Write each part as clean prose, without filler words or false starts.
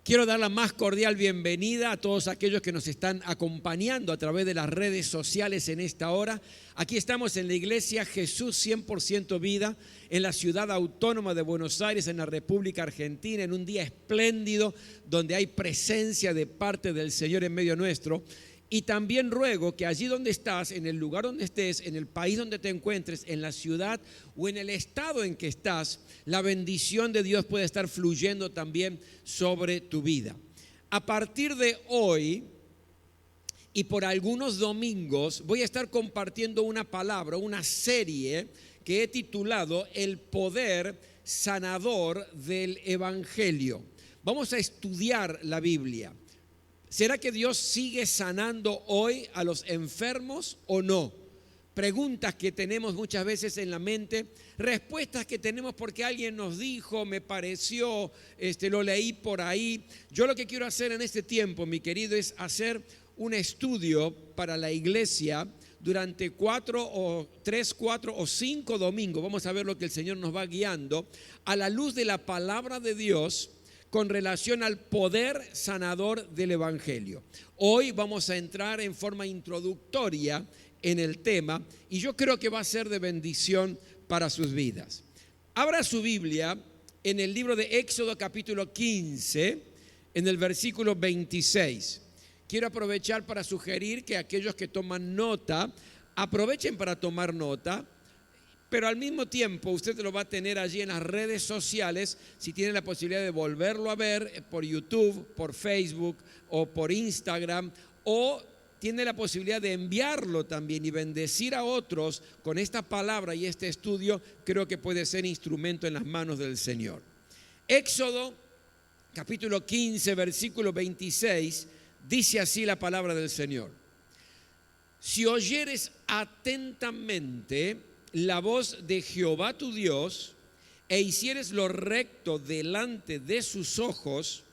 Quiero dar la más cordial bienvenida a todos aquellos que nos están acompañando a través de las redes sociales en esta hora. Aquí estamos en la iglesia Jesús 100% Vida, en la ciudad autónoma de Buenos Aires, en la República Argentina, en un día espléndido donde hay presencia de parte del Señor en medio nuestro. Y también ruego que allí donde estás, en el lugar donde estés, en el país donde te encuentres, en la ciudad o en el estado en que estás, la bendición de Dios puede estar fluyendo también sobre tu vida. A partir de hoy y por algunos domingos voy a estar compartiendo una palabra, una serie que he titulado El poder sanador del Evangelio. Vamos a estudiar la Biblia. ¿Será que Dios sigue sanando hoy a los enfermos o no? Preguntas que tenemos muchas veces en la mente, respuestas que tenemos porque alguien nos dijo, me pareció, lo leí por ahí. Yo lo que quiero hacer en este tiempo, mi querido, es hacer un estudio para la iglesia durante 4 o 5 domingos. Vamos a ver lo que el Señor nos va guiando a la luz de la palabra de Dios con relación al poder sanador del Evangelio. Hoy vamos a entrar en forma introductoria en el tema y yo creo que va a ser de bendición para sus vidas. Abra su Biblia en el libro de Éxodo capítulo 15, en el versículo 26. Quiero aprovechar para sugerir que aquellos que toman nota, aprovechen para tomar nota. Pero al mismo tiempo usted lo va a tener allí en las redes sociales, si tiene la posibilidad de volverlo a ver por YouTube, por Facebook o por Instagram, o tiene la posibilidad de enviarlo también y bendecir a otros con esta palabra y este estudio. Creo que puede ser instrumento en las manos del Señor. Éxodo capítulo 15, versículo 26, dice así la palabra del Señor: si oyeres atentamente la voz de Jehová tu Dios, e hicieres lo recto delante de sus ojos,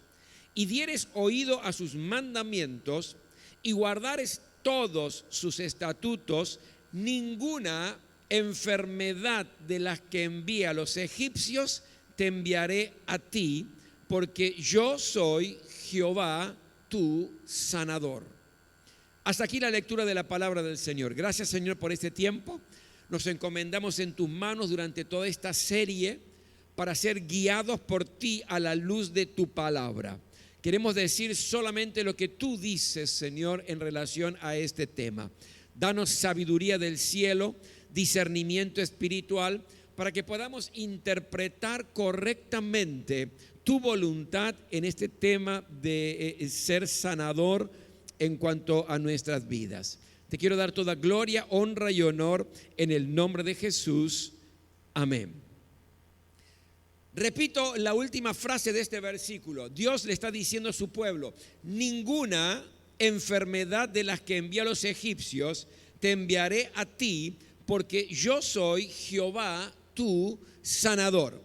y dieres oído a sus mandamientos, y guardares todos sus estatutos, ninguna enfermedad de las que envía a los egipcios te enviaré a ti, porque yo soy Jehová tu sanador. Hasta aquí la lectura de la palabra del Señor. Gracias, Señor, por este tiempo. Nos encomendamos en tus manos durante toda esta serie para ser guiados por ti a la luz de tu palabra. Queremos decir solamente lo que tú dices, Señor, en relación a este tema. Danos sabiduría del cielo, discernimiento espiritual, para que podamos interpretar correctamente tu voluntad en este tema de ser sanador en cuanto a nuestras vidas. Te quiero dar toda gloria, honra y honor en el nombre de Jesús. Amén. Repito la última frase de este versículo. Dios le está diciendo a su pueblo: ninguna enfermedad de las que envié a los egipcios te enviaré a ti, porque yo soy Jehová tu sanador.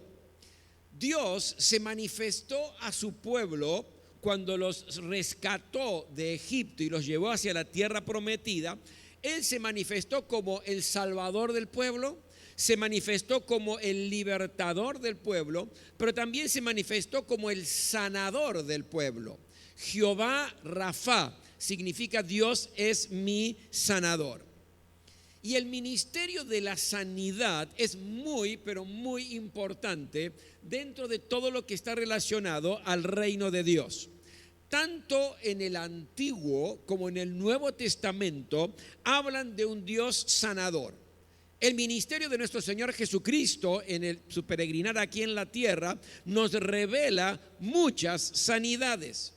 Dios se manifestó a su pueblo cuando los rescató de Egipto y los llevó hacia la tierra prometida. Él se manifestó como el salvador del pueblo, se manifestó como el libertador del pueblo, pero también se manifestó como el sanador del pueblo. Jehová Rafa significa Dios es mi sanador. Y el ministerio de la sanidad es muy, pero muy importante dentro de todo lo que está relacionado al reino de Dios. Tanto en el Antiguo como en el Nuevo Testamento hablan de un Dios sanador. El ministerio de nuestro Señor Jesucristo en su peregrinar aquí en la tierra nos revela muchas sanidades.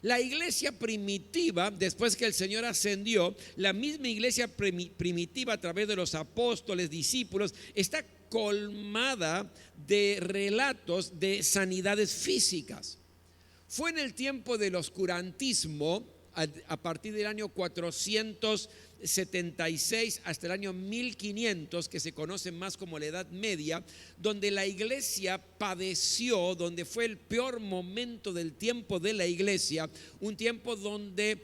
La iglesia primitiva, después que el Señor ascendió, la misma iglesia primitiva a través de los apóstoles, discípulos, está colmada de relatos de sanidades físicas. Fue en el tiempo del oscurantismo a partir del año 476 hasta el año 1500, que se conoce más como la Edad Media, donde la iglesia padeció, donde fue el peor momento del tiempo de la iglesia, un tiempo donde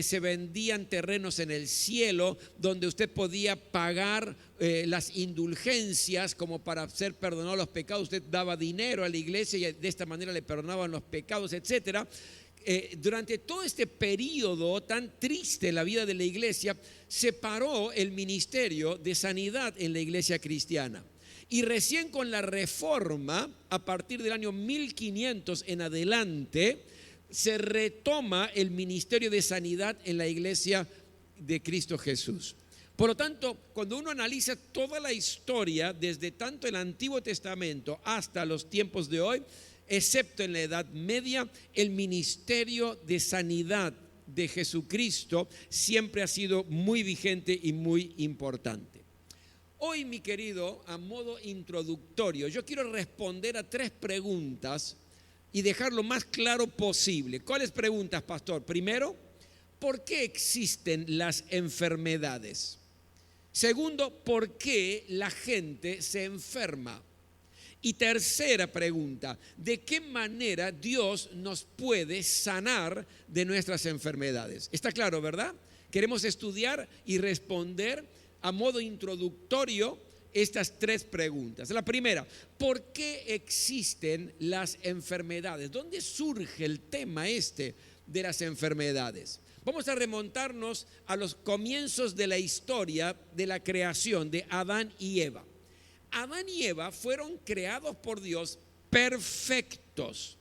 se vendían terrenos en el cielo, donde usted podía pagar las indulgencias como para ser perdonado los pecados. Usted daba dinero a la iglesia y de esta manera le perdonaban los pecados, etcétera. Durante todo este periodo tan triste en la vida de la iglesia, se paró el ministerio de sanidad en la iglesia cristiana. Y recién con la reforma, a partir del año 1500 en adelante, se retoma el ministerio de sanidad en la iglesia de Cristo Jesús. Por lo tanto, cuando uno analiza toda la historia, desde tanto el Antiguo Testamento hasta los tiempos de hoy, excepto en la Edad Media, el ministerio de sanidad de Jesucristo siempre ha sido muy vigente y muy importante. Hoy, mi querido, a modo introductorio, yo quiero responder a 3 preguntas y dejar lo más claro posible. ¿Cuáles preguntas, pastor? Primero, ¿por qué existen las enfermedades? Segundo, ¿por qué la gente se enferma? Y tercera pregunta, ¿de qué manera Dios nos puede sanar de nuestras enfermedades? Está claro, ¿verdad? Queremos estudiar y responder a modo introductorio estas 3 preguntas. La primera, ¿por qué existen las enfermedades? ¿Dónde surge el tema de las enfermedades? Vamos a remontarnos a los comienzos de la historia de la creación de Adán y Eva. Adán y Eva fueron creados por Dios perfectos.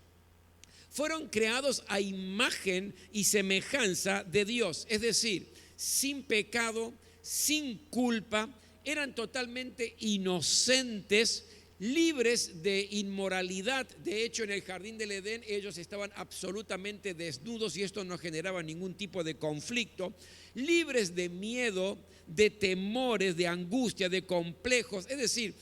Fueron creados a imagen y semejanza de Dios, es decir, sin pecado, sin culpa, eran totalmente inocentes, libres de inmoralidad. De hecho, en el jardín del Edén ellos estaban absolutamente desnudos y esto no generaba ningún tipo de conflicto, libres de miedo, de temores, de angustia, de complejos, es decir,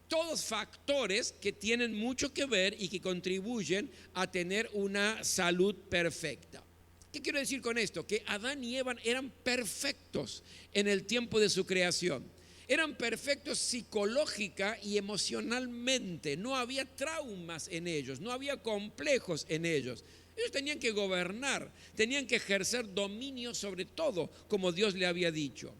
todos factores que tienen mucho que ver y que contribuyen a tener una salud perfecta. ¿Qué quiero decir con esto? Que Adán y Eva eran perfectos en el tiempo de su creación. Eran perfectos psicológica y emocionalmente. No había traumas en ellos, no había complejos en ellos. Ellos tenían que gobernar, tenían que ejercer dominio sobre todo, como Dios le había dicho.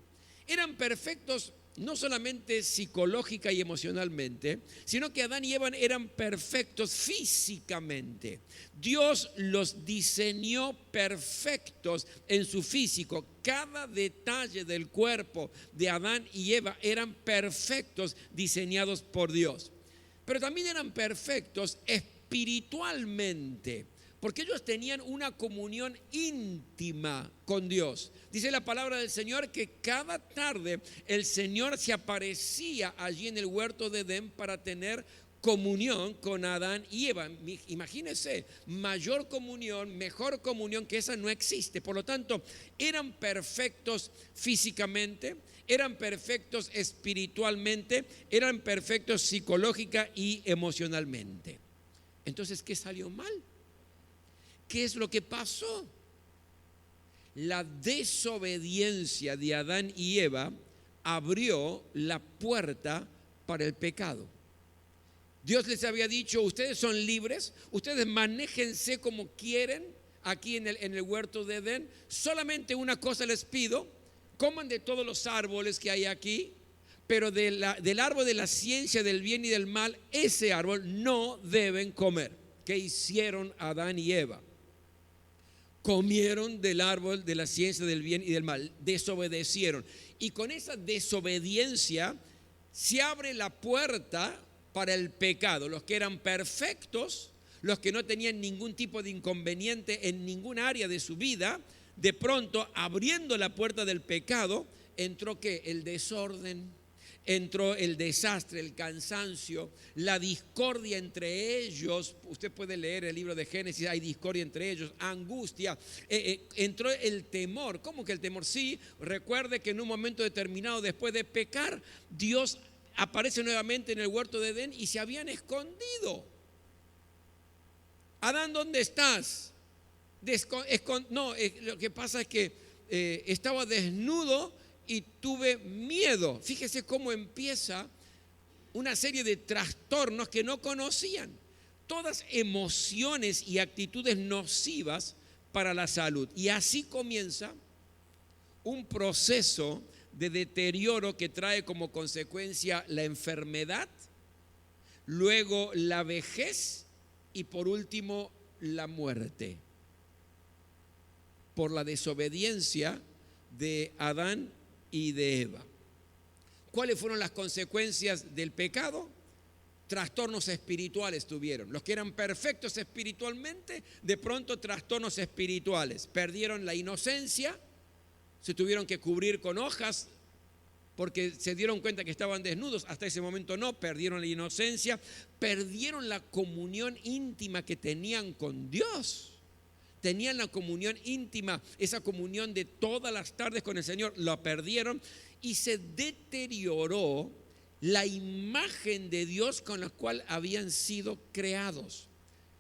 Eran perfectos no solamente psicológica y emocionalmente, sino que Adán y Eva eran perfectos físicamente. Dios los diseñó perfectos en su físico. Cada detalle del cuerpo de Adán y Eva eran perfectos, diseñados por Dios. Pero también eran perfectos espiritualmente, porque ellos tenían una comunión íntima con Dios. Dice la palabra del Señor que cada tarde el Señor se aparecía allí en el huerto de Edén para tener comunión con Adán y Eva. Imagínense, mayor comunión, mejor comunión que esa no existe. Por lo tanto, eran perfectos físicamente, eran perfectos espiritualmente, eran perfectos psicológica y emocionalmente. Entonces, ¿qué salió mal? ¿Qué es lo que pasó? La desobediencia de Adán y Eva abrió la puerta para el pecado. Dios les había dicho, ustedes son libres, ustedes manéjense como quieren aquí en el huerto de Edén. Solamente una cosa les pido, coman de todos los árboles que hay aquí, pero del árbol de la ciencia del bien y del mal, ese árbol no deben comer. ¿Qué hicieron Adán y Eva? Comieron del árbol de la ciencia del bien y del mal, desobedecieron. Y con esa desobediencia se abre la puerta para el pecado. Los que eran perfectos, los que no tenían ningún tipo de inconveniente en ningún área de su vida, de pronto abriendo la puerta del pecado, entró ¿qué? El desorden, entró el desastre, el cansancio, la discordia entre ellos. Usted puede leer el libro de Génesis, hay discordia entre ellos, angustia, entró el temor. ¿Cómo que el temor? Sí, recuerde que en un momento determinado, después de pecar, Dios aparece nuevamente en el huerto de Edén y se habían escondido. Adán, ¿dónde estás? Lo que pasa es que estaba desnudo y tuve miedo. Fíjese cómo empieza una serie de trastornos que no conocían. Todas emociones y actitudes nocivas para la salud. Y así comienza un proceso de deterioro que trae como consecuencia la enfermedad, luego la vejez y por último la muerte, por la desobediencia de Adán y de Eva. ¿Cuáles fueron las consecuencias del pecado? Trastornos espirituales tuvieron. Los que eran perfectos espiritualmente, de pronto trastornos espirituales. Perdieron la inocencia, se tuvieron que cubrir con hojas porque se dieron cuenta que estaban desnudos. Hasta ese momento no, perdieron la inocencia, perdieron la comunión íntima que tenían con Dios. Tenían la comunión íntima, esa comunión de todas las tardes con el Señor, la perdieron y se deterioró la imagen de Dios con la cual habían sido creados.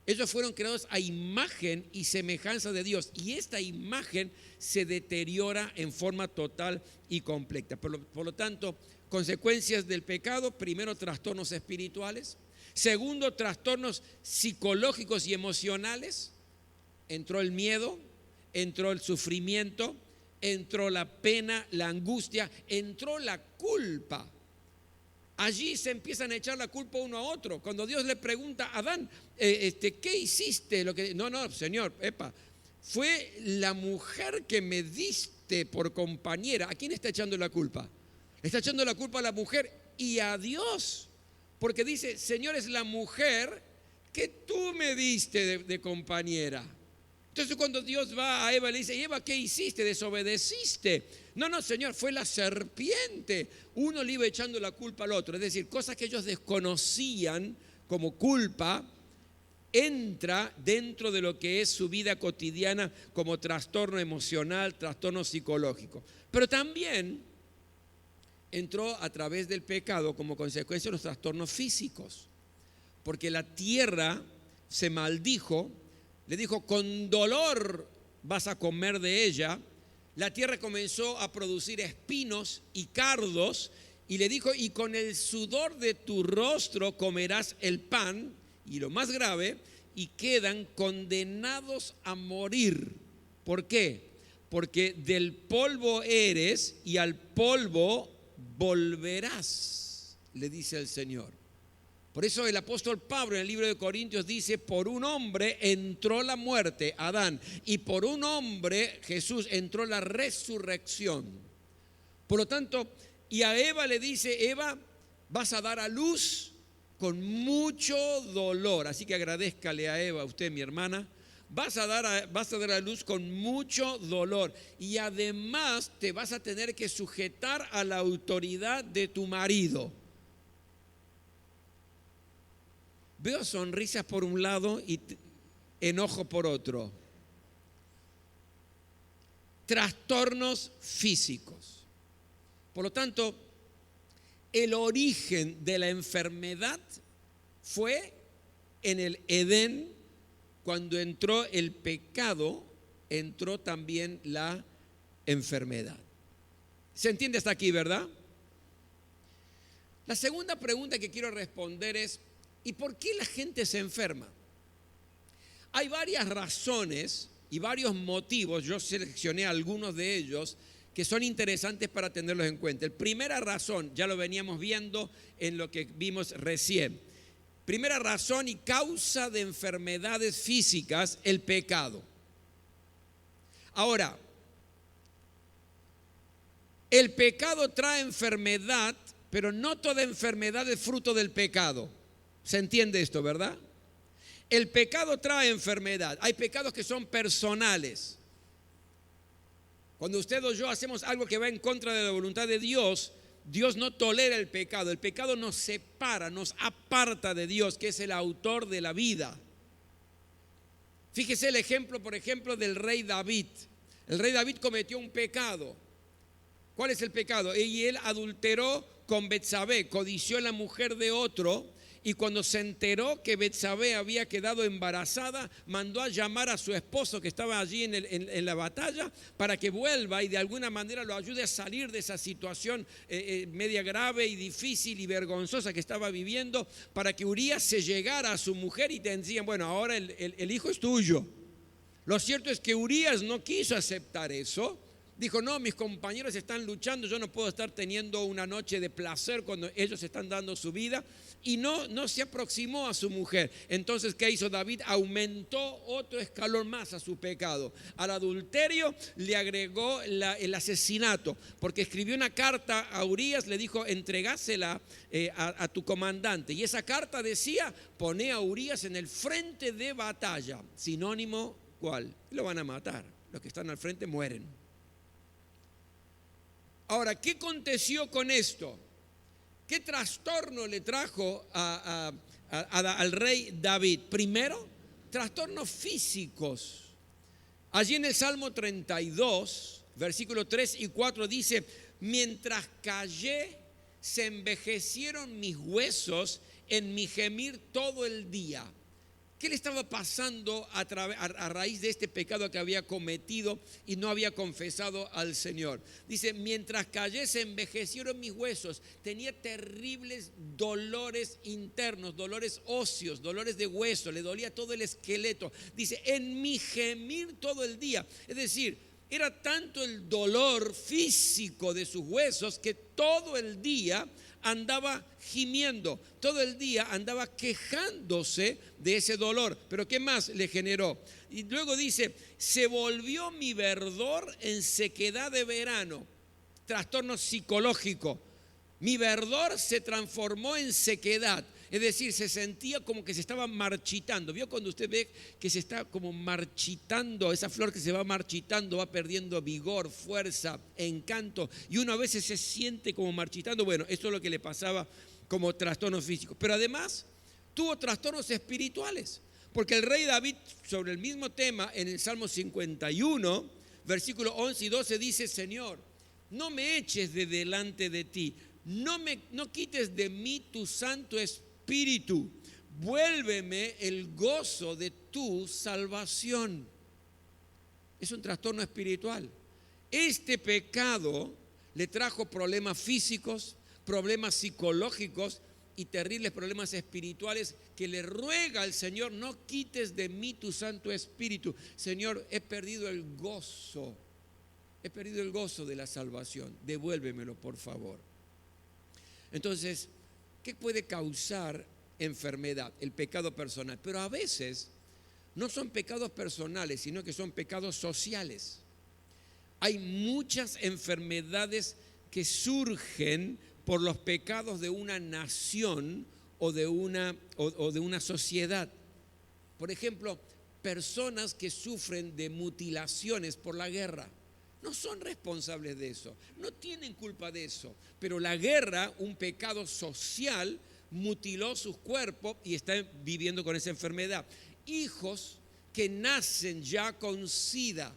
Ellos fueron creados a imagen y semejanza de Dios y esta imagen se deteriora en forma total y completa. Por lo tanto, consecuencias del pecado: primero, trastornos espirituales; segundo, trastornos psicológicos y emocionales. Entró el miedo, entró el sufrimiento, entró la pena, la angustia, entró la culpa. Allí se empiezan a echar la culpa uno a otro. Cuando Dios le pregunta a Adán, ¿qué hiciste? No, Señor, fue la mujer que me diste por compañera. ¿A quién está echando la culpa? Le está echando la culpa a la mujer y a Dios. Porque dice, Señor, es la mujer que tú me diste de compañera. Entonces cuando Dios va a Eva le dice, Eva, ¿qué hiciste? Desobedeciste. No, Señor, fue la serpiente. Uno le iba echando la culpa al otro. Es decir, cosas que ellos desconocían como culpa, entra dentro de lo que es su vida cotidiana como trastorno emocional, trastorno psicológico. Pero también entró a través del pecado como consecuencia los trastornos físicos. Porque la tierra se maldijo. Le dijo, con dolor vas a comer de ella. La tierra comenzó a producir espinos y cardos. Y le dijo, y con el sudor de tu rostro comerás el pan. Y lo más grave, y quedan condenados a morir. ¿Por qué? Porque del polvo eres y al polvo volverás, le dice el Señor. Por eso el apóstol Pablo en el libro de Corintios dice, por un hombre entró la muerte, Adán, y por un hombre, Jesús, entró la resurrección. Por lo tanto, y a Eva le dice, Eva, vas a dar a luz con mucho dolor. Así que agradézcale a Eva, usted, mi hermana, vas a dar a luz con mucho dolor. Y además te vas a tener que sujetar a la autoridad de tu marido. Veo sonrisas por un lado y enojo por otro. Trastornos físicos. Por lo tanto, el origen de la enfermedad fue en el Edén. Cuando entró el pecado, entró también la enfermedad. ¿Se entiende hasta aquí, verdad? La segunda pregunta que quiero responder es, ¿y por qué la gente se enferma? Hay varias razones y varios motivos, yo seleccioné algunos de ellos que son interesantes para tenerlos en cuenta. La primera razón, ya lo veníamos viendo en lo que vimos recién. Primera razón y causa de enfermedades físicas, el pecado. Ahora, el pecado trae enfermedad, pero no toda enfermedad es fruto del pecado. ¿Se entiende esto, verdad? El pecado trae enfermedad. Hay pecados que son personales. Cuando usted o yo hacemos algo que va en contra de la voluntad de Dios, Dios no tolera el pecado. El pecado nos separa, nos aparta de Dios, que es el autor de la vida. Fíjese el ejemplo, por ejemplo, del rey David. El rey David cometió un pecado. ¿Cuál es el pecado? Y él adulteró con Betsabé, codició a la mujer de otro y cuando se enteró que Betsabé había quedado embarazada, mandó a llamar a su esposo que estaba allí en la batalla para que vuelva y de alguna manera lo ayude a salir de esa situación media grave y difícil y vergonzosa que estaba viviendo, para que Urías se llegara a su mujer y te decían, bueno, ahora el hijo es tuyo. Lo cierto es que Urías no quiso aceptar eso. Dijo, no, mis compañeros están luchando, yo no puedo estar teniendo una noche de placer cuando ellos están dando su vida. Y no se aproximó a su mujer. Entonces, ¿qué hizo David? Aumentó otro escalón más a su pecado. Al adulterio le agregó el asesinato, porque escribió una carta a Urías, le dijo, entregásela a tu comandante. Y esa carta decía, poné a Urías en el frente de batalla. Sinónimo, ¿cuál? Lo van a matar. Los que están al frente mueren. Ahora, ¿qué aconteció con esto? ¿Qué trastorno le trajo al rey David? Primero, trastornos físicos. Allí en el Salmo 32, versículos 3 y 4 dice, mientras callé, se envejecieron mis huesos en mi gemir todo el día. ¿Qué le estaba pasando a raíz de este pecado que había cometido y no había confesado al Señor? Dice, mientras callé se envejecieron mis huesos. Tenía terribles dolores internos, dolores óseos, dolores de hueso, le dolía todo el esqueleto. Dice, en mi gemir todo el día. Es decir, era tanto el dolor físico de sus huesos que todo el día andaba gimiendo, todo el día andaba quejándose de ese dolor. Pero ¿qué más le generó? Y luego dice, se volvió mi verdor en sequedad de verano, trastorno psicológico. Mi verdor se transformó en sequedad, es decir, se sentía como que se estaba marchitando. ¿Vio cuando usted ve que se está como marchitando, esa flor que se va marchitando, va perdiendo vigor, fuerza, encanto, y uno a veces se siente como marchitando? Bueno, eso es lo que le pasaba como trastorno físico. Pero además tuvo trastornos espirituales, porque el rey David, sobre el mismo tema, en el Salmo 51, versículos 11 y 12, dice, Señor, no me eches de delante de ti, no quites de mí tu Santo Espíritu, vuélveme el gozo de tu salvación. Es un trastorno espiritual. Este pecado le trajo problemas físicos, problemas psicológicos y terribles problemas espirituales, que le ruega al Señor, no quites de mí tu Santo Espíritu. Señor, he perdido el gozo de la salvación, devuélvemelo por favor. Entonces, ¿qué puede causar enfermedad? El pecado personal. Pero a veces no son pecados personales, sino que son pecados sociales. Hay muchas enfermedades que surgen por los pecados de una nación o de una sociedad. Por ejemplo, personas que sufren de mutilaciones por la guerra. No son responsables de eso, no tienen culpa de eso, pero la guerra, un pecado social, mutiló sus cuerpos y están viviendo con esa enfermedad. Hijos que nacen ya con SIDA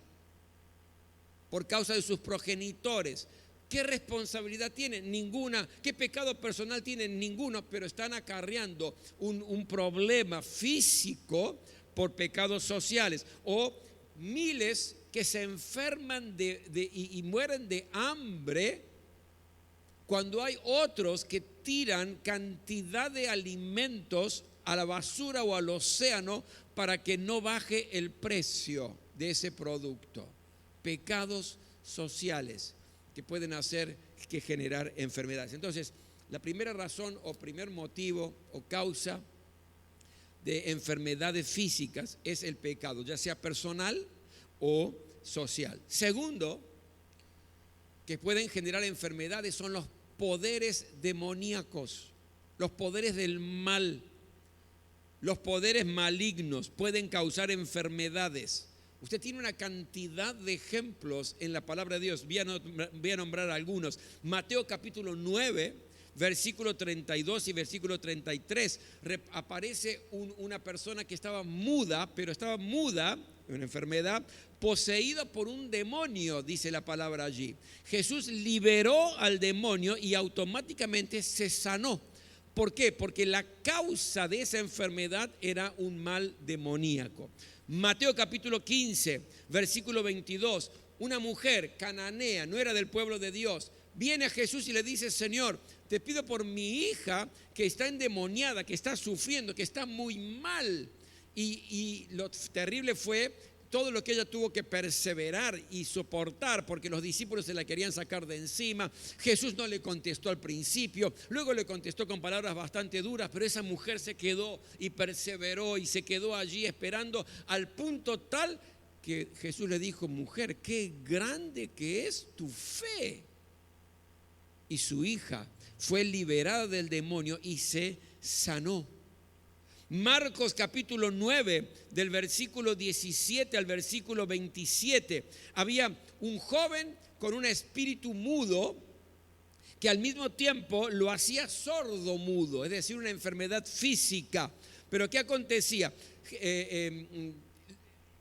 por causa de sus progenitores. ¿Qué responsabilidad tienen? Ninguna. ¿Qué pecado personal tienen? Ninguno, pero están acarreando un problema físico por pecados sociales. O miles que se enferman y mueren de hambre cuando hay otros que tiran cantidad de alimentos a la basura o al océano para que no baje el precio de ese producto. Pecados sociales que pueden hacer que generar enfermedades. Entonces, la primera razón o primer motivo o causa de enfermedades físicas es el pecado, ya sea personal o social. Segundo, que pueden generar enfermedades son los poderes demoníacos, los poderes del mal, los poderes malignos pueden causar enfermedades. Usted tiene una cantidad de ejemplos en la palabra de Dios. Voy a nombrar algunos. Mateo capítulo 9, versículo 32 y versículo 33. Aparece una persona que estaba muda, una enfermedad, poseída por un demonio, dice la palabra allí. Jesús liberó al demonio y automáticamente se sanó. ¿Por qué? Porque la causa de esa enfermedad era un mal demoníaco. Mateo capítulo 15, versículo 22. Una mujer cananea, no era del pueblo de Dios, viene a Jesús y le dice: Señor, te pido por mi hija que está endemoniada, que está sufriendo, que está muy mal. Y lo terrible fue todo lo que ella tuvo que perseverar y soportar, porque los discípulos se la querían sacar de encima. Jesús no le contestó al principio, luego le contestó con palabras bastante duras, pero esa mujer se quedó y perseveró y se quedó allí esperando, al punto tal que Jesús le dijo: mujer, qué grande que es tu fe. Y su hija fue liberada del demonio y se sanó. Marcos capítulo 9, del versículo 17 al versículo 27, había un joven con un espíritu mudo que al mismo tiempo lo hacía sordo mudo, es decir, una enfermedad física. Pero ¿qué acontecía?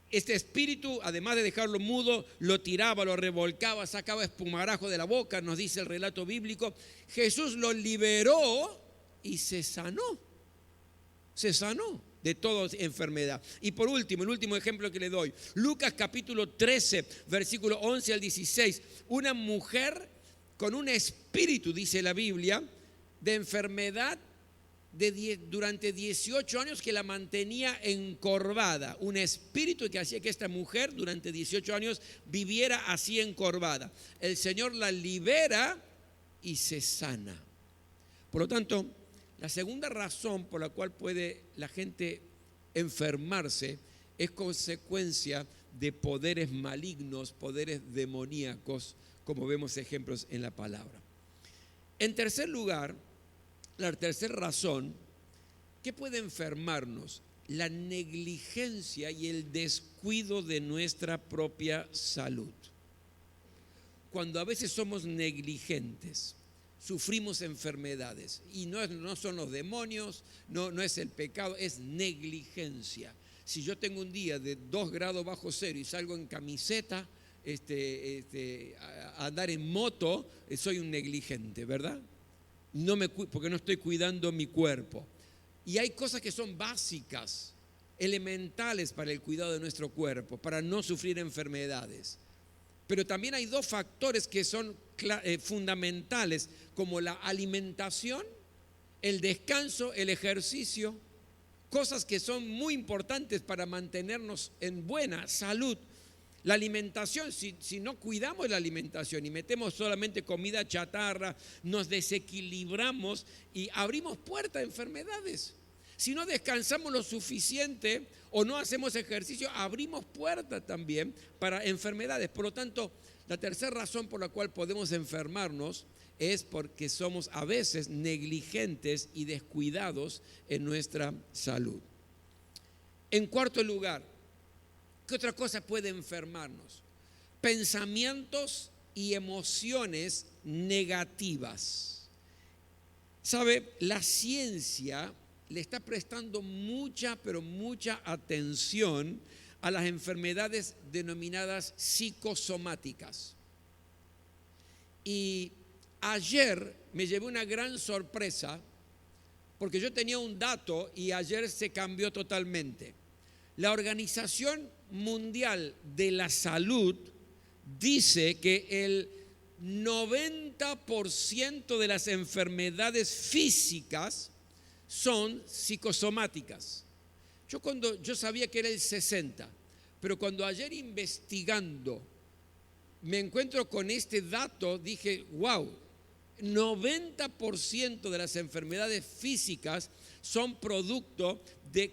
Este espíritu, además de dejarlo mudo, lo tiraba, lo revolcaba, sacaba espumarajo de la boca, nos dice el relato bíblico. Jesús lo liberó y se sanó. Se sanó de toda enfermedad. Y por último, el último ejemplo que le doy, Lucas capítulo 13, versículo 11 al 16. Una mujer con un espíritu, dice la Biblia, de enfermedad durante 18 años que la mantenía encorvada. Un espíritu que hacía que esta mujer durante 18 años viviera así encorvada. El Señor la libera y se sana. Por lo tanto, la segunda razón por la cual puede la gente enfermarse es consecuencia de poderes malignos, poderes demoníacos, como vemos ejemplos en la palabra. En tercer lugar, la tercera razón, ¿qué puede enfermarnos? La negligencia y el descuido de nuestra propia salud. Cuando a veces somos negligentes, sufrimos enfermedades, y no son los demonios, no es el pecado, es negligencia. Si yo tengo un día de 2 grados bajo cero y salgo en camiseta a andar en moto, soy un negligente, ¿verdad? Porque no estoy cuidando mi cuerpo. Y hay cosas que son básicas, elementales para el cuidado de nuestro cuerpo, para no sufrir enfermedades. Pero también hay 2 factores que son fundamentales, como la alimentación, el descanso, el ejercicio, cosas que son muy importantes para mantenernos en buena salud. La alimentación, si no cuidamos la alimentación y metemos solamente comida chatarra, nos desequilibramos y abrimos puerta a enfermedades. Si no descansamos lo suficiente o no hacemos ejercicio, abrimos puerta también para enfermedades. Por lo tanto, la tercera razón por la cual podemos enfermarnos es porque somos a veces negligentes y descuidados en nuestra salud. En cuarto lugar, ¿qué otra cosa puede enfermarnos? Pensamientos y emociones negativas. ¿Sabe? La ciencia le está prestando mucha, pero mucha atención a las enfermedades denominadas psicosomáticas. Y ayer me llevé una gran sorpresa, porque yo tenía un dato y ayer se cambió totalmente. La Organización Mundial de la Salud dice que el 90% de las enfermedades físicas son psicosomáticas. Yo sabía que era el 60%, pero cuando ayer investigando me encuentro con este dato, dije: wow, 90% de las enfermedades físicas son producto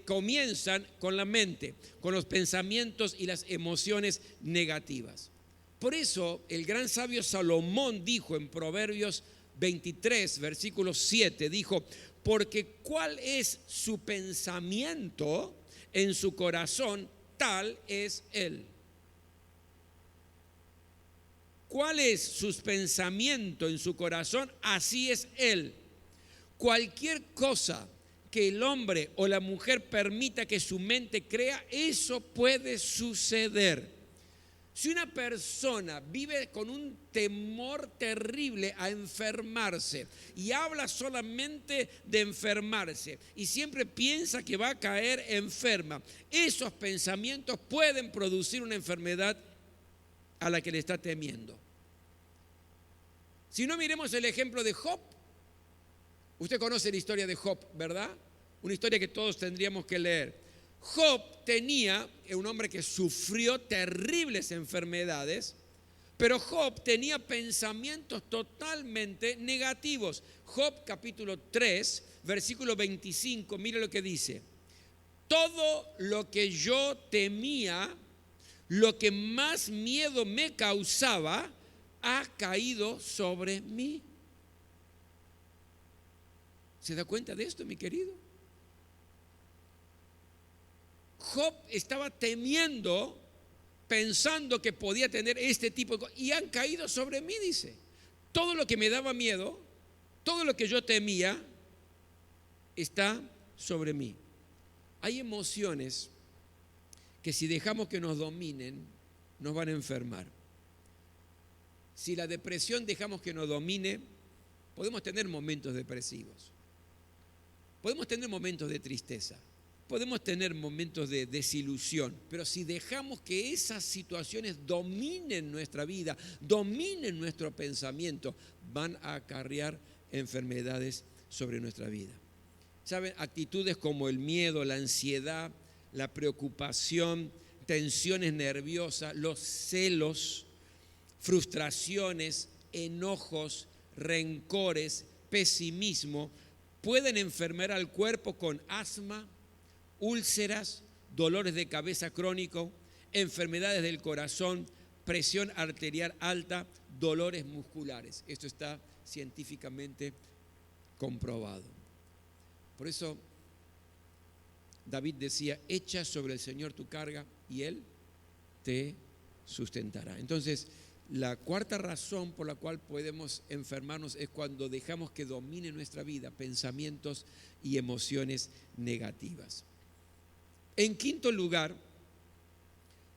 comienzan con la mente, con los pensamientos y las emociones negativas. Por eso el gran sabio Salomón dijo en Proverbios 23, versículo 7, dijo: porque cuál es su pensamiento en su corazón, tal es él. ¿Cuál es su pensamiento en su corazón? Así es él. Cualquier cosa que el hombre o la mujer permita que su mente crea, eso puede suceder. Si una persona vive con un temor terrible a enfermarse y habla solamente de enfermarse y siempre piensa que va a caer enferma, esos pensamientos pueden producir una enfermedad a la que le está temiendo. Si no, miremos el ejemplo de Job. Usted conoce la historia de Job, ¿verdad? Una historia que todos tendríamos que leer. Job tenía, un hombre que sufrió terribles enfermedades, pero Job tenía pensamientos totalmente negativos. Job capítulo 3, versículo 25, mire lo que dice. Todo lo que yo temía, lo que más miedo me causaba, ha caído sobre mí. ¿Se da cuenta de esto, mi querido? Job estaba temiendo, pensando que podía tener este tipo de cosas, y han caído sobre mí, dice. Todo lo que me daba miedo, todo lo que yo temía, está sobre mí. Hay emociones que si dejamos que nos dominen, nos van a enfermar. Si la depresión dejamos que nos domine, podemos tener momentos depresivos. Podemos tener momentos de tristeza. Podemos tener momentos de desilusión, pero si dejamos que esas situaciones dominen nuestra vida, dominen nuestro pensamiento, van a acarrear enfermedades sobre nuestra vida. ¿Saben? Actitudes como el miedo, la ansiedad, la preocupación, tensiones nerviosas, los celos, frustraciones, enojos, rencores, pesimismo, pueden enfermar al cuerpo con asma, úlceras, dolores de cabeza crónicos, enfermedades del corazón, presión arterial alta, dolores musculares. Esto está científicamente comprobado. Por eso David decía, echa sobre el Señor tu carga y Él te sustentará. Entonces, la cuarta razón por la cual podemos enfermarnos es cuando dejamos que domine nuestra vida pensamientos y emociones negativas. En quinto lugar,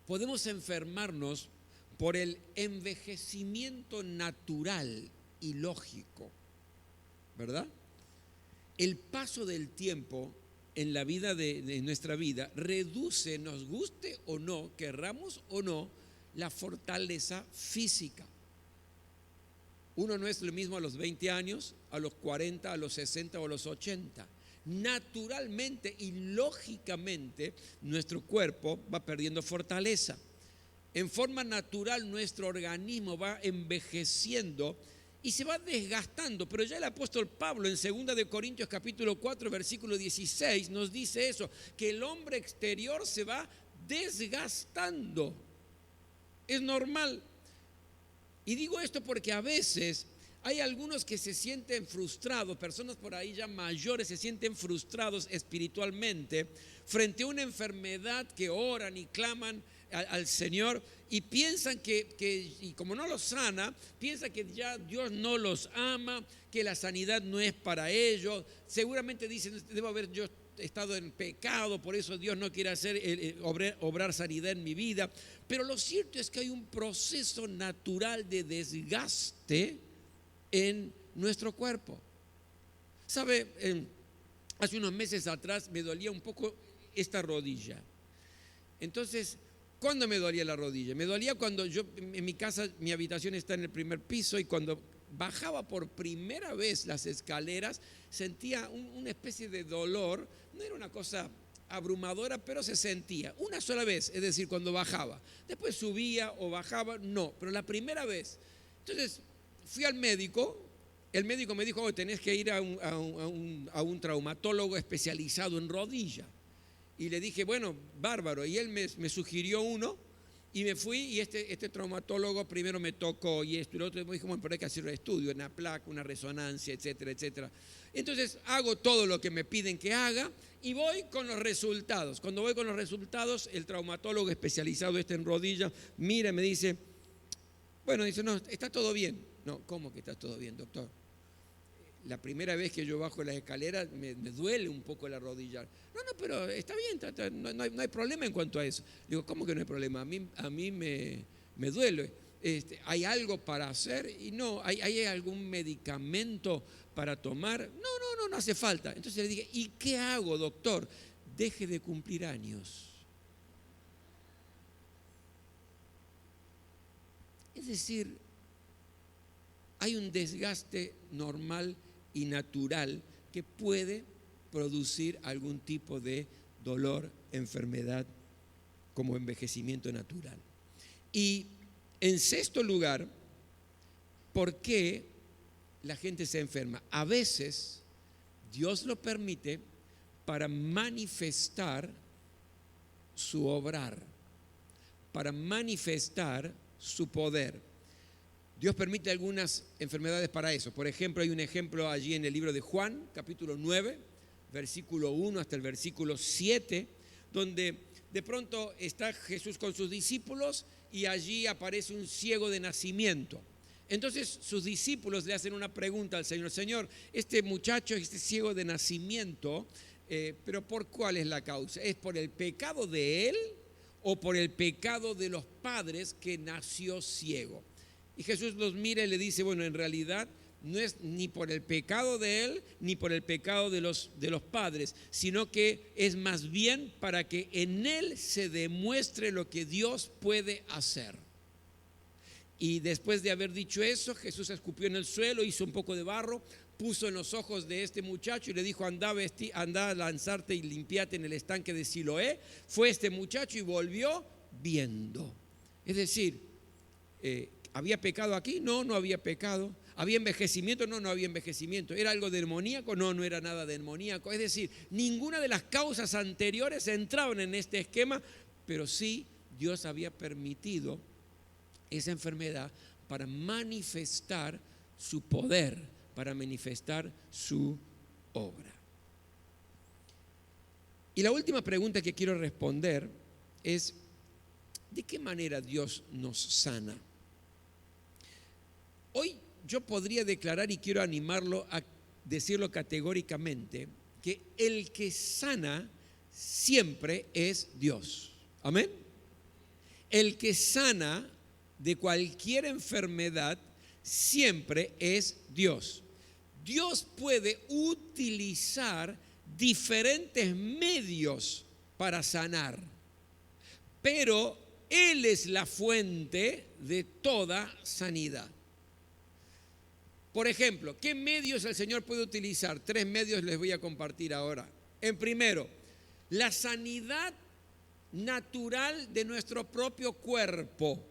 podemos enfermarnos por el envejecimiento natural y lógico, ¿verdad? El paso del tiempo en la vida de nuestra vida reduce, nos guste o no, querramos o no, la fortaleza física. Uno no es lo mismo a los 20 años, a los 40, a los 60 o a los 80. Naturalmente y lógicamente nuestro cuerpo va perdiendo fortaleza. En forma natural nuestro organismo va envejeciendo y se va desgastando, pero ya el apóstol Pablo en 2 de Corintios capítulo 4 versículo 16 nos dice eso, que el hombre exterior se va desgastando. Es normal. Y digo esto porque a veces hay algunos que se sienten frustrados, personas por ahí ya mayores se sienten frustrados espiritualmente frente a una enfermedad que oran y claman al Señor y piensan y como no los sana, piensan que ya Dios no los ama, que la sanidad no es para ellos. Seguramente dicen, debo haber yo estado en pecado, por eso Dios no quiere obrar sanidad en mi vida. Pero lo cierto es que hay un proceso natural de desgaste en nuestro cuerpo. ¿Sabe? Hace unos meses atrás me dolía un poco esta rodilla. Entonces, ¿cuándo me dolía la rodilla? Me dolía cuando yo, en mi casa, mi habitación está en el primer piso y cuando bajaba por primera vez las escaleras, sentía una especie de dolor. No era una cosa abrumadora, pero se sentía una sola vez, es decir, cuando bajaba. Después subía o bajaba, no, pero la primera vez. Entonces fui al médico, el médico me dijo, tenés que ir a un traumatólogo especializado en rodilla. Y le dije, bueno, bárbaro, y él me sugirió uno, y me fui, y este traumatólogo primero me tocó, y esto y lo otro, y me dijo, bueno, pero hay que hacer un estudio, una placa, una resonancia, etcétera, etcétera. Entonces hago todo lo que me piden que haga, y voy con los resultados. Cuando voy con los resultados, el traumatólogo especializado en rodilla, mira y me dice, bueno, dice, no, está todo bien. No, ¿cómo que está todo bien, doctor? La primera vez que yo bajo las escaleras me duele un poco la rodilla. No, pero está bien, no hay problema en cuanto a eso. Digo, ¿cómo que no hay problema? A mí me me duele. ¿Hay algo para hacer? Y no, ¿hay algún medicamento para tomar? No hace falta. Entonces le dije, ¿y qué hago, doctor? Deje de cumplir años. Es decir, hay un desgaste normal y natural que puede producir algún tipo de dolor, enfermedad, como envejecimiento natural. Y en sexto lugar, ¿por qué la gente se enferma? A veces Dios lo permite para manifestar su obrar, para manifestar su poder. Dios permite algunas enfermedades para eso. Por ejemplo, hay un ejemplo allí en el libro de Juan, capítulo 9, versículo 1 hasta el versículo 7, donde de pronto está Jesús con sus discípulos y allí aparece un ciego de nacimiento. Entonces sus discípulos le hacen una pregunta al Señor: Señor, este muchacho, este ciego de nacimiento, ¿pero por cuál es la causa? ¿Es por el pecado de él o por el pecado de los padres que nació ciego? Y Jesús los mira y le dice, bueno, en realidad no es ni por el pecado de él ni por el pecado de los padres, sino que es más bien para que en él se demuestre lo que Dios puede hacer. Y después de haber dicho eso, Jesús escupió en el suelo, hizo un poco de barro, puso en los ojos de este muchacho y le dijo: anda a lanzarte y limpiate en el estanque de Siloé. Fue este muchacho y volvió viendo. Es decir, ¿había pecado aquí? No había pecado. ¿Había envejecimiento? No había envejecimiento. ¿Era algo demoníaco? No era nada demoníaco. Es decir, ninguna de las causas anteriores entraban en este esquema, pero sí Dios había permitido esa enfermedad para manifestar su poder, para manifestar su obra. Y la última pregunta que quiero responder es: ¿de qué manera Dios nos sana? Hoy yo podría declarar, y quiero animarlo a decirlo categóricamente, que el que sana siempre es Dios. Amén. El que sana de cualquier enfermedad siempre es Dios. Dios puede utilizar diferentes medios para sanar, pero Él es la fuente de toda sanidad. Por ejemplo, ¿qué medios el Señor puede utilizar? 3 medios les voy a compartir ahora. En primero, la sanidad natural de nuestro propio cuerpo.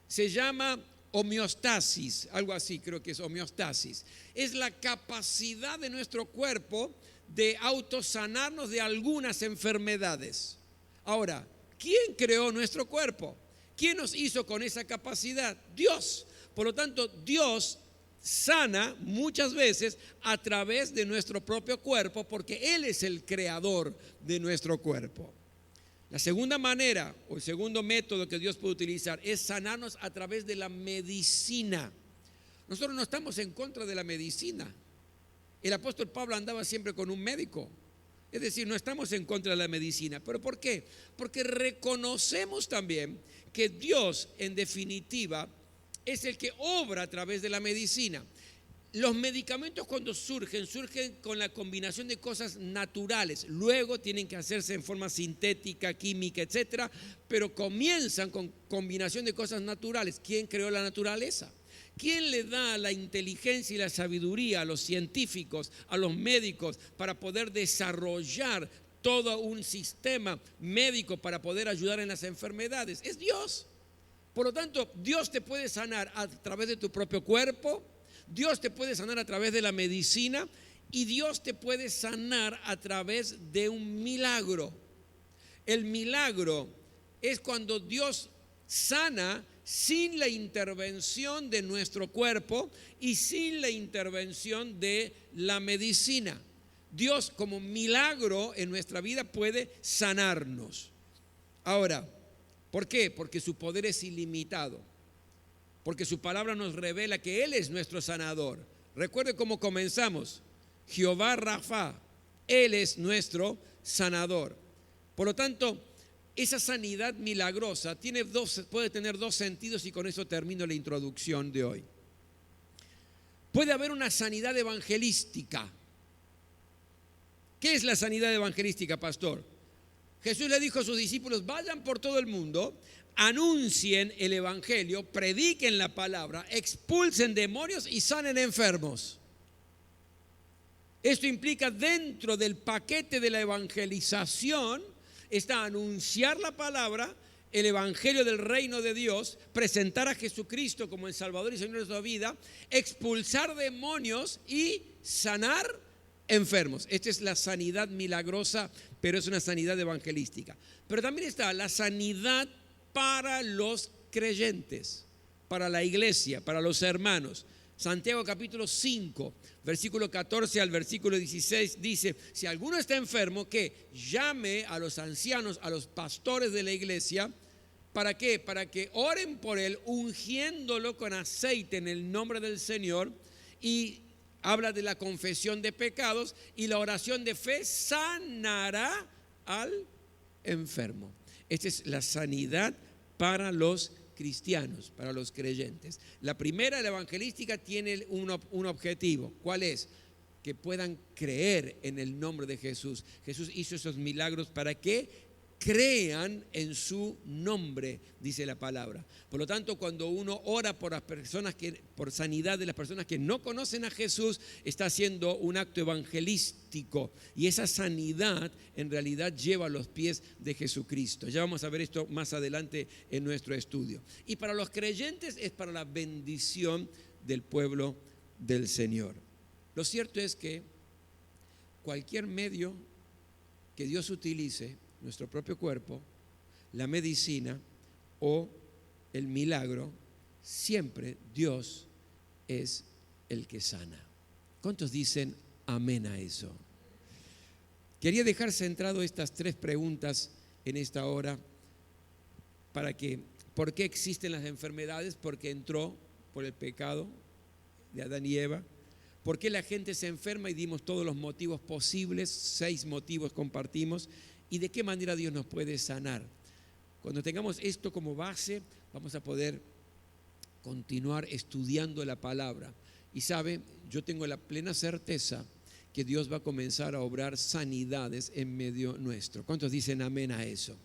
Se llama homeostasis, algo así creo que es homeostasis. Es la capacidad de nuestro cuerpo de autosanarnos de algunas enfermedades. Ahora, ¿quién creó nuestro cuerpo? ¿Quién nos hizo con esa capacidad? Dios. Por lo tanto, Dios sana muchas veces a través de nuestro propio cuerpo, porque Él es el creador de nuestro cuerpo. La segunda manera o el segundo método que Dios puede utilizar es sanarnos a través de la medicina. Nosotros no estamos en contra de la medicina. El apóstol Pablo andaba siempre con un médico. Es decir, no estamos en contra de la medicina. ¿Pero por qué? Porque reconocemos también que Dios, en definitiva, es el que obra a través de la medicina. Los medicamentos, cuando surgen con la combinación de cosas naturales. Luego tienen que hacerse en forma sintética, química, etcétera, pero comienzan con combinación de cosas naturales. ¿Quién creó la naturaleza? ¿Quién le da la inteligencia y la sabiduría a los científicos, a los médicos, para poder desarrollar todo un sistema médico para poder ayudar en las enfermedades? Es Dios. Por lo tanto, Dios te puede sanar a través de tu propio cuerpo, Dios te puede sanar a través de la medicina y Dios te puede sanar a través de un milagro. El milagro es cuando Dios sana sin la intervención de nuestro cuerpo y sin la intervención de la medicina. Dios, como milagro en nuestra vida, puede sanarnos. Ahora, ¿por qué? Porque su poder es ilimitado. Porque su palabra nos revela que Él es nuestro sanador. Recuerde cómo comenzamos. Jehová Rafa, Él es nuestro sanador. Por lo tanto, esa sanidad milagrosa puede tener dos sentidos y con eso termino la introducción de hoy. Puede haber una sanidad evangelística. ¿Qué es la sanidad evangelística, pastor? Jesús le dijo a sus discípulos: vayan por todo el mundo, anuncien el evangelio, prediquen la palabra, expulsen demonios y sanen enfermos. Esto implica, dentro del paquete de la evangelización está anunciar la palabra, el evangelio del reino de Dios, presentar a Jesucristo como el Salvador y Señor de nuestra vida, expulsar demonios y sanar enfermos. Esta es la sanidad milagrosa, pero es una sanidad evangelística. Pero también está la sanidad para los creyentes, para la iglesia, para los hermanos. Santiago capítulo 5, versículo 14 al versículo 16 dice: si alguno está enfermo, que llame a los ancianos, a los pastores de la iglesia. ¿Para qué? Para que oren por él, ungiéndolo con aceite en el nombre del Señor. Y habla de la confesión de pecados, y la oración de fe sanará al enfermo. Esta es la sanidad para los cristianos, para los creyentes. La primera, la evangelística, tiene un objetivo. ¿Cuál es? Que puedan creer en el nombre de Jesús. Jesús hizo esos milagros para que crean en su nombre, dice la palabra. Por lo tanto, cuando uno ora por las personas por sanidad de las personas que no conocen a Jesús, está haciendo un acto evangelístico, y esa sanidad en realidad lleva a los pies de Jesucristo. Ya vamos a ver esto más adelante en nuestro estudio. Y para los creyentes es para la bendición del pueblo del Señor. Lo cierto es que cualquier medio que Dios utilice, nuestro propio cuerpo, la medicina o el milagro, siempre Dios es el que sana. ¿Cuántos dicen amén a eso? Quería dejar centrado estas tres preguntas en esta hora. ¿Por qué existen las enfermedades? Porque entró por el pecado de Adán y Eva. ¿Por qué la gente se enferma? Y dimos todos los motivos posibles, 6 motivos compartimos. ¿Y de qué manera Dios nos puede sanar? Cuando tengamos esto como base, vamos a poder continuar estudiando la palabra. Y sabe, yo tengo la plena certeza que Dios va a comenzar a obrar sanidades en medio nuestro. ¿Cuántos dicen amén a eso?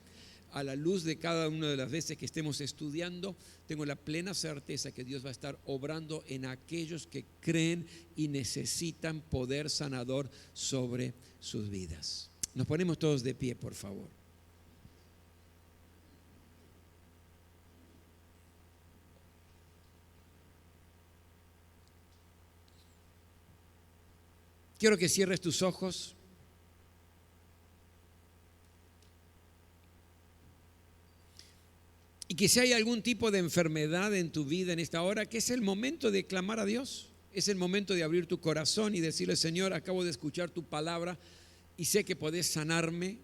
A la luz de cada una de las veces que estemos estudiando, tengo la plena certeza que Dios va a estar obrando en aquellos que creen y necesitan poder sanador sobre sus vidas. Nos ponemos todos de pie, por favor. Quiero que cierres tus ojos. Y que si hay algún tipo de enfermedad en tu vida en esta hora, que es el momento de clamar a Dios. Es el momento de abrir tu corazón y decirle: Señor, acabo de escuchar tu palabra y sé que podés sanarme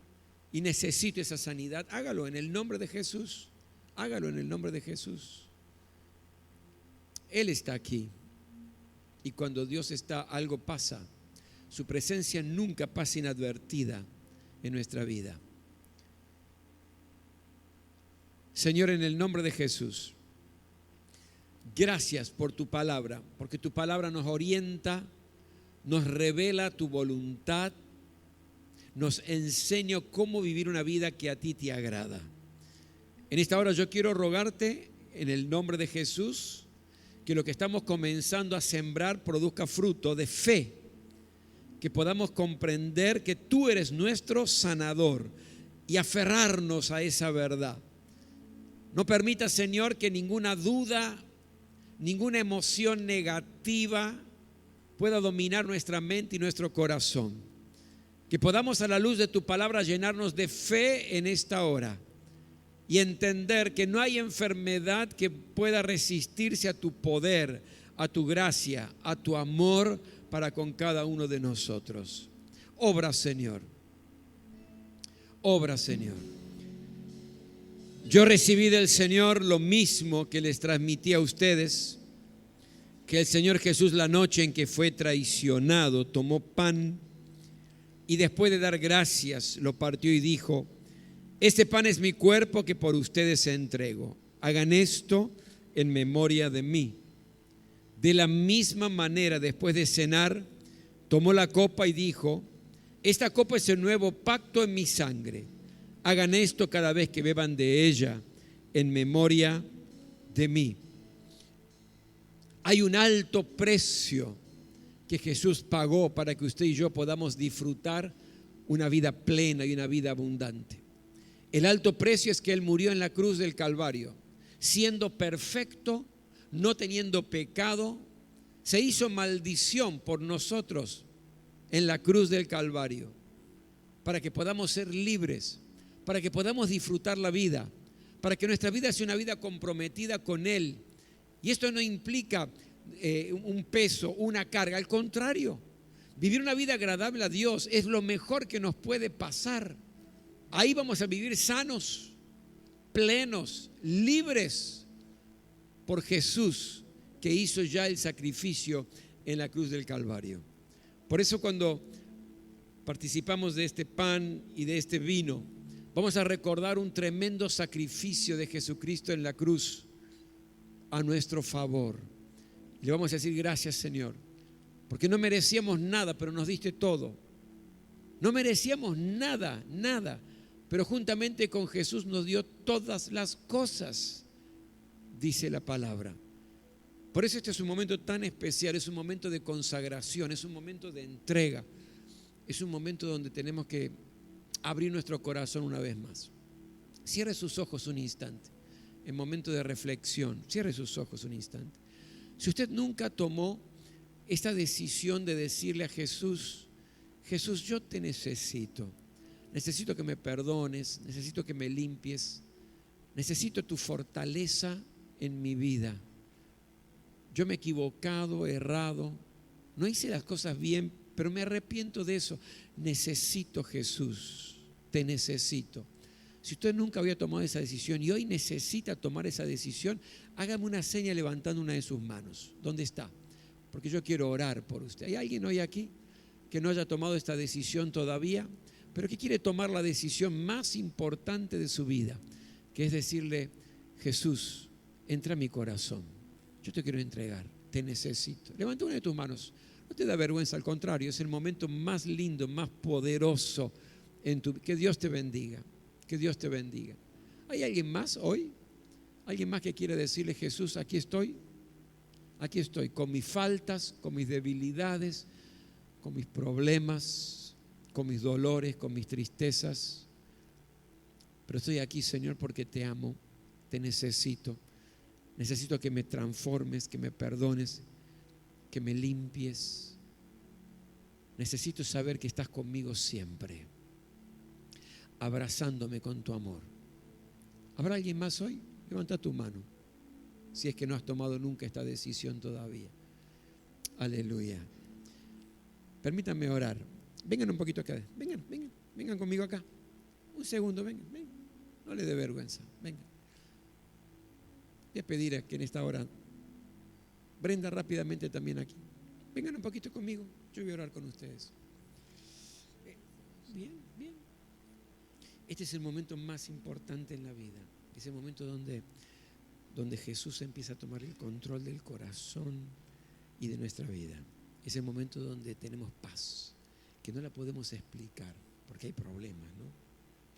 y necesito esa sanidad. Hágalo en el nombre de Jesús. Hágalo en el nombre de Jesús. Él está aquí. Y cuando Dios está, algo pasa. Su presencia nunca pasa inadvertida en nuestra vida. Señor, en el nombre de Jesús, gracias por tu palabra, porque tu palabra nos orienta, nos revela tu voluntad, nos enseña cómo vivir una vida que a ti te agrada. En esta hora yo quiero rogarte en el nombre de Jesús que lo que estamos comenzando a sembrar produzca fruto de fe, que podamos comprender que tú eres nuestro sanador y aferrarnos a esa verdad. No permita, Señor, que ninguna duda, ninguna emoción negativa pueda dominar nuestra mente y nuestro corazón. Que podamos, a la luz de tu palabra, llenarnos de fe en esta hora y entender que no hay enfermedad que pueda resistirse a tu poder, a tu gracia, a tu amor para con cada uno de nosotros. Obra, Señor. Obra, Señor. Yo recibí del Señor lo mismo que les transmití a ustedes, que el Señor Jesús, la noche en que fue traicionado, tomó pan y después de dar gracias lo partió y dijo: Este pan es mi cuerpo que por ustedes entrego. Hagan esto en memoria de mí. De la misma manera, después de cenar, tomó la copa y dijo: esta copa es el nuevo pacto en mi sangre. Hagan esto cada vez que beban de ella en memoria de mí. Hay un alto precio que Jesús pagó para que usted y yo podamos disfrutar una vida plena y una vida abundante. El alto precio es que Él murió en la cruz del Calvario, siendo perfecto, no teniendo pecado, se hizo maldición por nosotros en la cruz del Calvario, para que podamos ser libres, para que podamos disfrutar la vida, para que nuestra vida sea una vida comprometida con Él. Y esto no implica un peso, una carga, al contrario, vivir una vida agradable a Dios es lo mejor que nos puede pasar. Ahí vamos a vivir sanos, plenos, libres por Jesús, que hizo ya el sacrificio en la cruz del Calvario. Por eso cuando participamos de este pan y de este vino, vamos a recordar un tremendo sacrificio de Jesucristo en la cruz a nuestro favor. Le vamos a decir: gracias, Señor, porque no merecíamos nada, pero nos diste todo. No merecíamos nada, nada, pero juntamente con Jesús nos dio todas las cosas, dice la palabra. Por eso este es un momento tan especial, es un momento de consagración, es un momento de entrega, es un momento donde tenemos que abrir nuestro corazón una vez más. Cierre sus ojos un instante, en momento de reflexión, cierre sus ojos un instante. Si usted nunca tomó esta decisión de decirle a Jesús: Jesús, yo te necesito que me perdones, necesito que me limpies, necesito tu fortaleza en mi vida. Yo me he equivocado, errado, no hice las cosas bien, pero me arrepiento de eso. Necesito, Jesús, te necesito. Si usted nunca había tomado esa decisión y hoy necesita tomar esa decisión, hágame una seña levantando una de sus manos. ¿Dónde está? Porque yo quiero orar por usted. ¿Hay alguien hoy aquí que no haya tomado esta decisión todavía, pero que quiere tomar la decisión más importante de su vida, que es decirle: Jesús, entra a mi corazón, yo te quiero entregar, te necesito? Levanta una de tus manos. No te da vergüenza, al contrario, es el momento más lindo, más poderoso en tu vida. Que Dios te bendiga, que Dios te bendiga. ¿Hay alguien más hoy? ¿Alguien más que quiere decirle: Jesús, aquí estoy, con mis faltas, con mis debilidades, con mis problemas, con mis dolores, con mis tristezas, pero estoy aquí, Señor, porque te amo, te necesito que me transformes, que me perdones, que me limpies. Necesito saber que estás conmigo siempre, abrazándome con tu amor. ¿Habrá alguien más hoy? Levanta tu mano, si es que no has tomado nunca esta decisión todavía. Aleluya. Permítanme orar. Vengan un poquito acá. Vengan conmigo acá. Un segundo, vengan. No le dé vergüenza. Vengan. Voy a pedir a que en esta hora, Brenda, rápidamente también aquí. Vengan un poquito conmigo. Yo voy a orar con ustedes. Bien. Este es el momento más importante en la vida. Es el momento donde Jesús empieza a tomar el control del corazón y de nuestra vida. Es el momento donde tenemos paz, que no la podemos explicar, porque hay problemas, ¿no?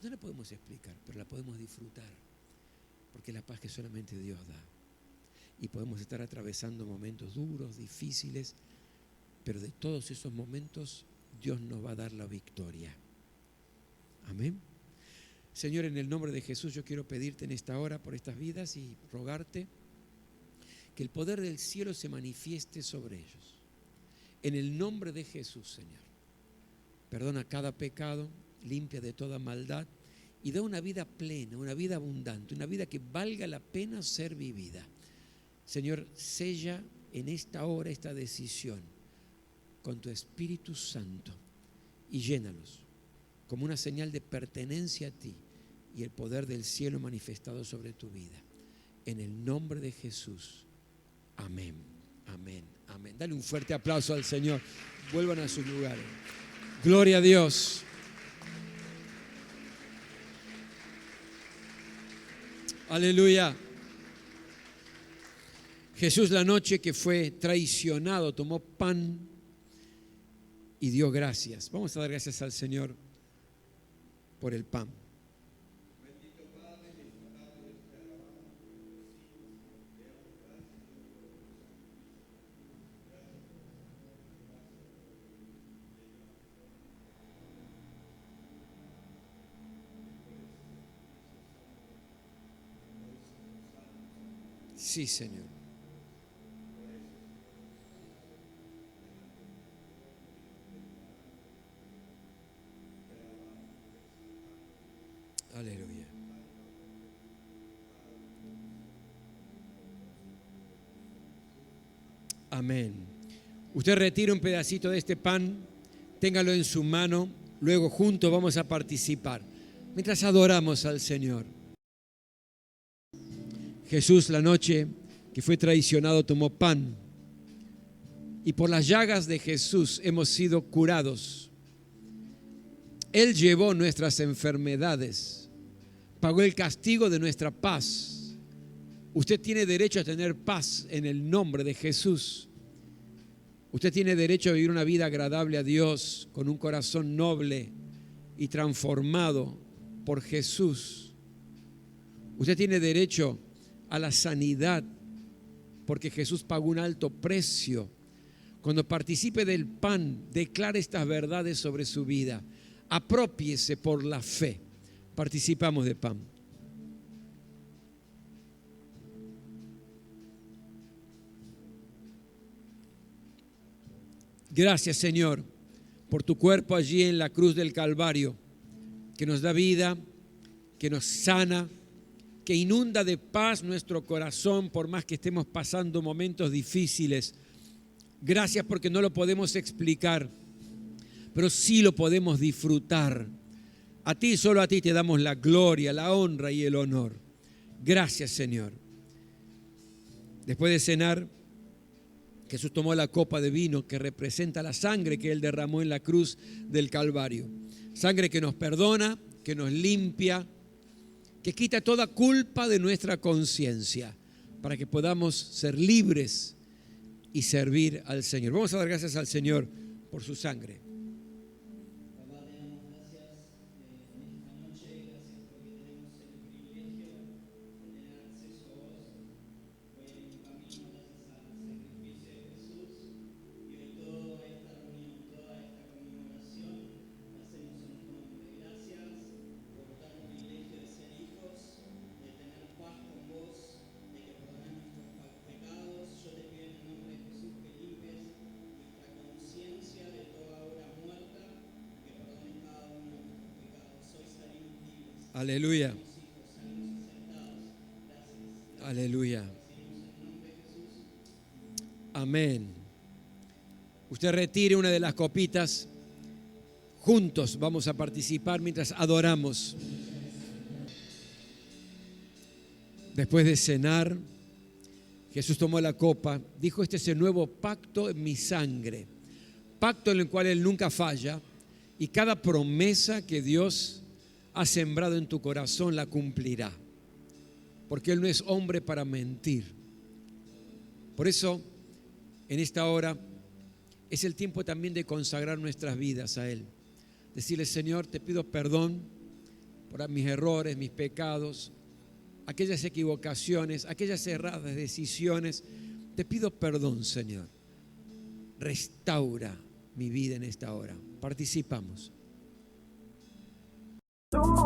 No la podemos explicar, pero la podemos disfrutar, porque es la paz que solamente Dios da. Y podemos estar atravesando momentos duros, difíciles, pero de todos esos momentos Dios nos va a dar la victoria. Amén. Señor, en el nombre de Jesús, yo quiero pedirte en esta hora por estas vidas y rogarte que el poder del cielo se manifieste sobre ellos. En el nombre de Jesús, Señor, perdona cada pecado, limpia de toda maldad y da una vida plena, una vida abundante, una vida que valga la pena ser vivida. Señor, sella en esta hora esta decisión con tu Espíritu Santo y llénalos como una señal de pertenencia a ti y el poder del cielo manifestado sobre tu vida. En el nombre de Jesús. Amén. Dale un fuerte aplauso al Señor. Vuelvan a sus lugares. Gloria a Dios. Aleluya. Jesús, la noche que fue traicionado, tomó pan y dio gracias. Vamos a dar gracias al Señor por el pan. Sí, Señor. Aleluya. Amén. Usted retira un pedacito de este pan, téngalo en su mano, luego juntos vamos a participar mientras adoramos al Señor. Jesús, la noche que fue traicionado, tomó pan y por las llagas de Jesús hemos sido curados. Él llevó nuestras enfermedades, pagó el castigo de nuestra paz. Usted tiene derecho a tener paz en el nombre de Jesús. Usted tiene derecho a vivir una vida agradable a Dios con un corazón noble y transformado por Jesús. Usted tiene derecho a la sanidad porque Jesús pagó un alto precio. Cuando participe del pan, declare estas verdades sobre su vida. Aprópiese por la fe. Participamos de pan. Gracias, Señor, por tu cuerpo allí en la cruz del Calvario, que nos da vida, que nos sana, que inunda de paz nuestro corazón por más que estemos pasando momentos difíciles. Gracias porque no lo podemos explicar, pero sí lo podemos disfrutar. A ti, solo a ti te damos la gloria, la honra y el honor. Gracias, Señor. Después de cenar, Jesús tomó la copa de vino que representa la sangre que Él derramó en la cruz del Calvario. Sangre que nos perdona, que nos limpia, que quita toda culpa de nuestra conciencia para que podamos ser libres y servir al Señor. Vamos a dar gracias al Señor por su sangre. Aleluya. Aleluya. Amén. Usted retire una de las copitas. Juntos vamos a participar mientras adoramos. Después de cenar, Jesús tomó la copa, dijo: este es el nuevo pacto en mi sangre. Pacto en el cual Él nunca falla y cada promesa que Dios ha sembrado en tu corazón la cumplirá, porque Él no es hombre para mentir. Por eso, en esta hora, es el tiempo también de consagrar nuestras vidas a Él. Decirle: Señor, te pido perdón por mis errores, mis pecados, aquellas equivocaciones, aquellas erradas decisiones. Te pido perdón, Señor. Restaura mi vida en esta hora. Participamos. No.